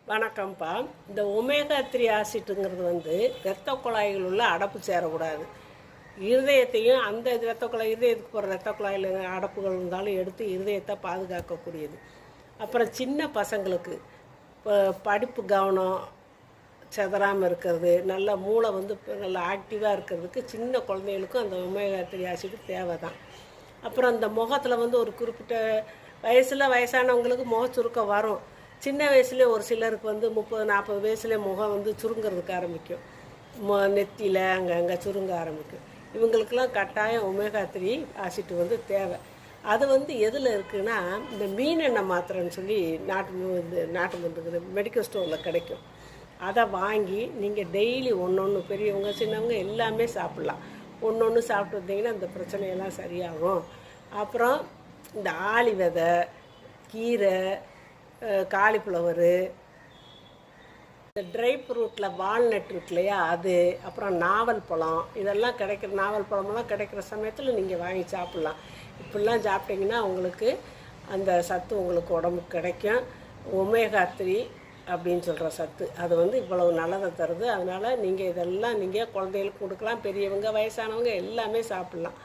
வணக்கம்ப்பா. இந்த ஒமேகா 3 ஆசிட்டுங்கிறது வந்து இரத்த குழாய்கள் உள்ள அடப்பு சேரக்கூடாது. இருதயத்தையும் அந்த இரத்த குழாய் இருதயத்துக்கு போகிற இரத்த குழாயில் அடப்புகள் இருந்தாலும் எடுத்து இருதயத்தை பாதுகாக்கக்கூடியது. அப்புறம் சின்ன பசங்களுக்கு இப்போ படிப்பு கவனம் செதறாமல் இருக்கிறது, நல்ல மூளை வந்து நல்லா ஆக்டிவாக இருக்கிறதுக்கு சின்ன குழந்தைகளுக்கும் அந்த ஒமேகா 3 ஆசிட் தேவை தான். அப்புறம் அந்த முகத்தில் வந்து ஒரு குறிப்பிட்ட வயசானவங்களுக்கு முகச்சுருக்கம் வரும். சின்ன வயசுலேயே ஒரு சிலருக்கு வந்து 30-40 வயசுலேயே முகம் வந்து சுருங்கிறதுக்கு ஆரம்பிக்கும். நெத்தியில் அங்கே சுருங்க ஆரம்பிக்கும். இவங்களுக்கெல்லாம் கட்டாயம் ஒமேகா 3 ஆசிட் வந்து தேவை. அது வந்து எதில் இருக்குதுன்னா, இந்த மீனெண்ணெய் மாத்திரைன்னு சொல்லி நாட்டு மருந்து மெடிக்கல் ஸ்டோரில் கிடைக்கும். அதை வாங்கி நீங்கள் டெய்லி ஒன்று பெரியவங்க சின்னவங்க எல்லாமே சாப்பிட்லாம். ஒன்று சாப்பிட்டு வந்தீங்கன்னா இந்த பிரச்சனையெல்லாம் சரியாகும். அப்புறம் இந்த ஆளி விதை, கீரை, காலிஃப்ளவரு, இந்த ட்ரை ஃப்ரூட்டில் வால்நட் இருக்கு இல்லையா, அது, அப்புறம் நாவல் பழம், இதெல்லாம் நாவல் பழமெல்லாம் கிடைக்கிற சமயத்தில் நீங்கள் வாங்கி சாப்பிட்லாம். இப்படிலாம் சாப்பிட்டிங்கன்னா உங்களுக்கு அந்த சத்து உங்களுக்கு உடம்புக்கு கிடைக்கும். ஒமேகா 3 அப்படின்னு சொல்கிற சத்து அது வந்து இவ்வளவு நல்லதை தருது. அதனால் நீங்கள் இதெல்லாம் நீங்கள் குழந்தைகளுக்கு கொடுக்கலாம், பெரியவங்க வயசானவங்க எல்லாமே சாப்பிட்லாம்.